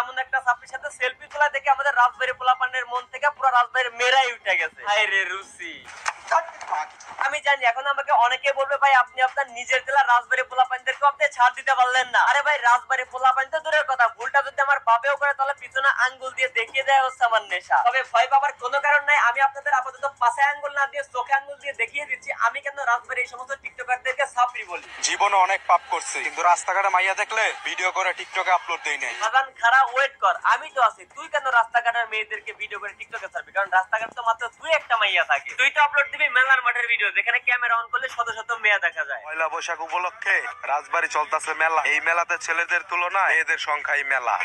এমন একটা ছাত্রীর সাথে সেলফি তোলা দেখে আমাদের রাজবাড়ী পোলাপানের মন থেকে পুরো রাজবাড়ির মেয়েরাই উঠে গেছে। হায় রে রুচি। আমি জানি এখন আমাকে অনেকে বলবে ভাই আপনি আপনার নিজের জেলা রাজবাড়ী পোলাপানদেরকে আপনি ছাড় দিতে পারলেন না। আরে ভাই রাজবাড়ী পোলাপান তো দূরের কথা, ভুলটা যদি আমার বাপেও করে তাহলে পিছনে আঙ্গুল দিয়ে দেখিয়ে দেয় হচ্ছে আমার নেশা। তবে ভয় পাবার কোনো কারণ নাই, আমি আপনাদের আপাতত পাশে আঙ্গুল না দিয়ে চোখে আঙ্গুল দিয়ে দেখিয়ে দিচ্ছি আমি কেন রাজবাড়ী এই সমস্ত টিকটকারদেরকে ছাপড়ি বলি। জীবনে অনেক পাপ করছে, কিন্তু রাস্তাঘাটে মাইয়া দেখলে ভিডিও করে টিকটকে আপলোড দেই নাই। বাগান খারাপ ওয়েট কর, আমি তো আছি। তুই কেন রাস্তাঘাটের মেয়েদেরকে ভিডিও করে টিকটকে ছাড়বি? কারণ রাস্তাঘাট তো মাত্র দুই একটা মাইয়া থাকে। তুই তো আপলোড দিবি মেলার মাঠের ভিডিও, যেখানে ক্যামেরা অন করলে শত শত মেয়ে দেখা যায়। পয়লা বৈশাখ উপলক্ষে রাজবাড়ী চলতেছে মেলা। এই মেলাতে ছেলেদের তুলনায় মেয়েদের সংখ্যাই মেলা।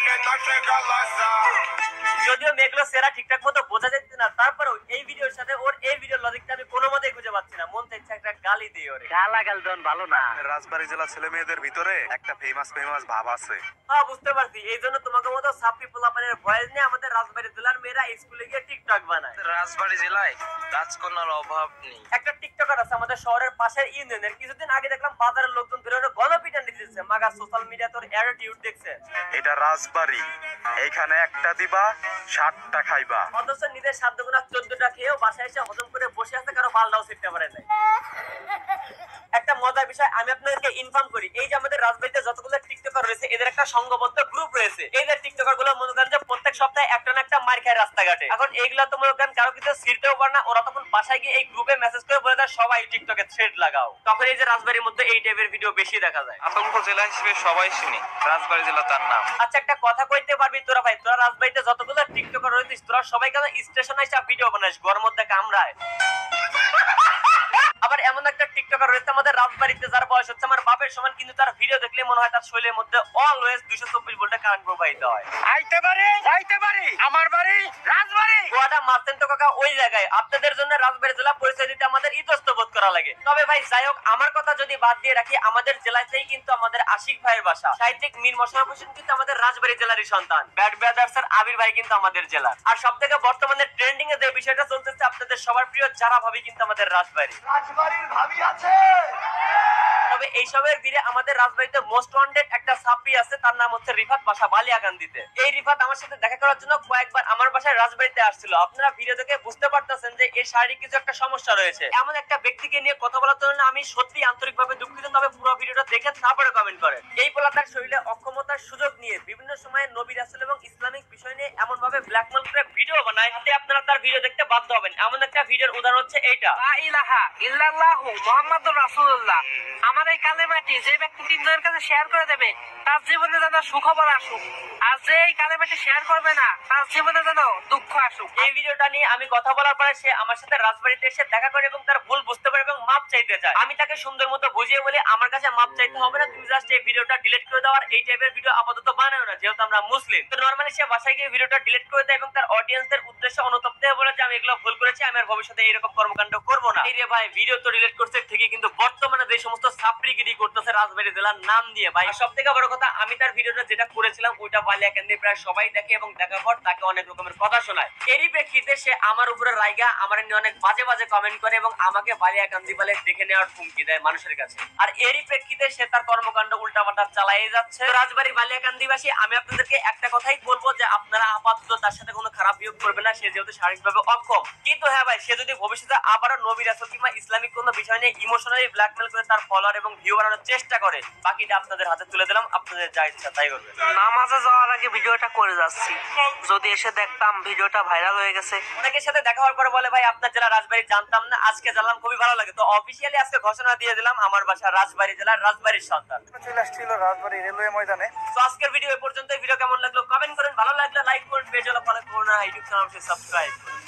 যদিও মেয়েগুলো সেরা ঠিকঠাক মতো বোঝা যাচ্ছে না, তারপরেও এই ভিডিওর সাথে ওর এই ভিডিওর লজিকটা আমি কোনো মতেই খুঁজে পাচ্ছি না। মন চাইছে একটা গালি দিই ওরে। গালাগাল দেন ভালো না। রাজবাড়ী জেলা ছেলে মেয়েদের ভিতরে একটা ফেমাস ভাব আছে। হ্যাঁ বুঝতে পারছি, এই জন্য তোমাকে মতো সাপি পোলাপানের ভয়েস নিয়ে আমাদের রাজবাড়ী জেলার মেয়েরা স্কুলে গিয়ে টিকটক বানায়। রাজবাড়ী জেলায় রাজকন্যার অভাব নেই। একটা টিকটকার আছে আমাদের শহরের পাশের ইউনিয়নের, কিছুদিন আগে দেখলাম বাজারের লোকজন ধরে গণপিটান দিতেছে। মাগা সোশ্যাল মিডিয়া তোর অ্যাটিটিউড দেখছে। এটা রাজবাড়ী, এইখানে একটা দিবা 60টা খাইবা। অথচ নিজের 7 গুণা 14টা খেয়েও বাসায় এসে হজম করে বসে আছে, কারো বালটাও শিখতে পারে নাই। একটা মজার বিষয় আমি আপনাদেরকে ইনফর্ম করি, এই যে আমাদের রাজবাড়িতে যতগুলো টিকটকার রয়েছে এদের একটা সংঘবদ্ধ গ্রুপ রয়েছে। এই যে টিকটকার গুলো মনে করেন যে প্রত্যেক সপ্তাহে একটা না একটা মার খায় রাস্তাঘাটে। এখন এইগুলা তো মনে করেন কারো কিছু ছিড়তেও পারে না, ওরা তখন বাসায় গিয়ে এই গ্রুপে মেসেজ করে বলে দেয় সবাই টিকটকে থ্রেড লাগাও। তখন এই যে রাজবাড়ির মধ্যে এই টাইপের ভিডিও বেশি দেখা যায়। আতঙ্ক জেলা হিসেবে সবাই চিনি রাজবাড়ী জেলা, তার নাম। আচ্ছা একটা কথা কইতে পারবি তোরা ভাই, তোরা রাজবাড়িতে যতগুলো টিকটকার রয়েছিস তোরা সবাই কেন স্টেশন এসে ভিডিও বানাইস গরমের মধ্যে কামড়ায়? আবার এমন একটা টিকটকার রয়েছে আমাদের রাজবাড়িতে যার বয়স হচ্ছে আমার বাপের সমান, কিন্তু তার ভিডিও দেখলে মনে হয় তার শরীরের মধ্যে অলওয়েজ 224 ভোল্টের কারেন্ট প্রবাহিত হয়। আইতে পারি যাইতে পারি, আমার বাড়ি রাজবাড়ী। গোয়াটা মারতেন তো কাকা ওই জায়গায়। আপনাদের জন্য রাজবাড়ী জেলা পরিচয় দিতে আমাদের ইতস্ত বোধ করা লাগে। তবে ভাই যাই হোক, আমার কথা যদি বাদ দিয়ে রাখি, আমাদের জেলাতেই কিন্তু আমাদের আশিক ভাইয়ের বাসা। সাহিত্যিক মীর মোশাররফ হোসেন কিন্তু আমাদের রাজবাড়ী জেলারই সন্তান। ব্যাড ব্রাদার্স এর আবির ভাই কিন্তু আমাদের জেলার। আর সবথেকে বর্তমানে ট্রেন্ডিং এ যে বিষয়টা চলতেছে আপনাদের সবার প্রিয় যারা ভাবি কিন্তু আমাদের রাজবাড়ী। রাজবাড়ির ভাবি আছে। তবে এইসবের ভিড়ে আমাদের রাজবাড়িতে মোস্ট ওয়ান্টেড একটা ছাত্রী আছে, তার নাম হচ্ছে রিফাত, বাসা বালিয়াকান্দিতে। এই রিফাত আমার সাথে দেখা করার জন্য কয়েকবার আমার বাসায় রাজবাড়িতে আসছিল। আপনারা ভিডিও দেখে বুঝতে পারতেছেন যে এর শারীরিক কিছু একটা সমস্যা রয়েছে। এমন একটা ব্যক্তিকে নিয়ে কথা বলার জন্য আমি সত্যি আন্তরিকভাবে দুঃখিত। তবে পুরো ভিডিওটা দেখে তারপরে কমেন্ট করেন। এই পোলা তার শরীরে অক্ষমতার সুযোগ নিয়ে বিভিন্ন সময়ে নবী রাসূল এবং ইসলামিক বিষয় নিয়ে এমন ভাবে ব্ল্যাকমেল করে ভিডিও বানায় যাতে আপনারা তার ভিডিও দেখতে বাধ্য হবেন। এমন একটা ভিডিওর উদাহরণ হচ্ছে এইটা। লা ইলাহা ইল্লাল্লাহু মুহাম্মাদুর রাসূলুল্লাহ। আমার এই কালেমাটি যে ব্যক্তি তিনজনের কাছে শেয়ার করে দেবে তার জীবনে যেন সুখবর আসুক, আর যে এই কালেমাটি শেয়ার করবে না তার জীবনে যেন দুঃখ আসুক। এই ভিডিওটা নিয়ে আমি কথা বলার পরে সে আমার সাথে রাজবাড়িতে এসে দেখা করে এবং তার ভুল বুঝতে পারে এবং মাপ চাইতে চায়। আমি তাকে সুন্দর মতো বুঝিয়ে বলে আমার কাছে মাপ চাইতে হবে না, তুমি জাস্ট এই ভিডিওটা ডিলিট করে দাও আর এই টাইপের ভিডিও আপাতত বানাও না, যেহেতু আমরা মুসলিম। তো নরমালি সে বাসায় গিয়ে ভিডিওটা ডিলিট করে দেয় এবং তার অডিয়েন্সদের উদ্দেশ্যে অনুতপ্ত হয়ে বলে যে আমি এগুলো ভুল করেছি, আমি আর ভবিষ্যতে এরকম কর্মকাণ্ড করবো না। এই রে ভাই ভিডিও তো ডিলিট করছে ঠিকই, কিন্তু বর্তমানে যে সমস্ত ছাপড়িগিরি করতেছে রাজবাড়ী জেলার নাম দিয়ে ভাই, সব থেকে বড় কথা আমি তার ভিডিওটা যেটা করেছিলাম ওইটা বালিয়াকান্দি প্রায় সবাই দেখে এবং দেখার পর তাকে অনেক রকমের কথা শোনায়। এরই প্রেক্ষিতে সে আমার উপরে রাইগা আমার নিয়ে অনেক বাজে বাজে কমেন্ট করে এবং আমাকে বালিয়াকান্দি বলে দেখে নেওয়ার হুমকি দেয় মানুষের কাছে। আর এরই প্রেক্ষিতে সে তার কর্মকাণ্ড উল্টাপাল্টা চালাই যাচ্ছে। রাজবাড়ী বালিয়াকান্দিবাসী আমি আপনাদেরকে একটা কথাই বলবো যে আপনারা আপাতত তার সাথে কোনো খারাপ বিহেভ করবেন না, সে যেহেতু শারীরিকভাবে অক্ষম। কিন্তু হ্যাঁ ভাই, সে যদি ভবিষ্যতে আবারও নবী রাসূল কিংবা ইসলামিক কোনো বিষয় নিয়ে ইমোশনালি ব্ল্যাকমেল করে তার ফলোয়ার এবং ভিউ বানানোর চেষ্টা করে, বাকিটা আপনাদের হাতে তুলে দিলাম, আপনাদের যা ইচ্ছা তাই করবেন। নামাজে যাওয়ার আগে ভিডিওটা করে যাচ্ছি, যদি এসে দেখতাম ভিডিওটা ভাইরাল হয়ে গেছে। অনেকের সাথে দেখা হওয়ার পরে বলে ভাই আপনার জেলা রাজবাড়ী জানতাম না, আজকে জানলাম, খুবই ভালো লাগে। তো অফিসিয়ালি আজকে ঘোষণা দিয়ে দিলাম আমার বাসা রাজবাড়ী জেলার রাজবাড়ীর সন্তান। চলে আসছিল রাজবাড়ী রেলওয়ে ময়দানে। তো আজকের ভিডিও এই পর্যন্ত। ভিডিও কেমন লাগলো কমেন্ট করেন, ভালো লাগলে লাইক করুন, পেজ হলো ফলো করুন, ইউটিউব চ্যানেলটি সাবস্ক্রাইব করুন।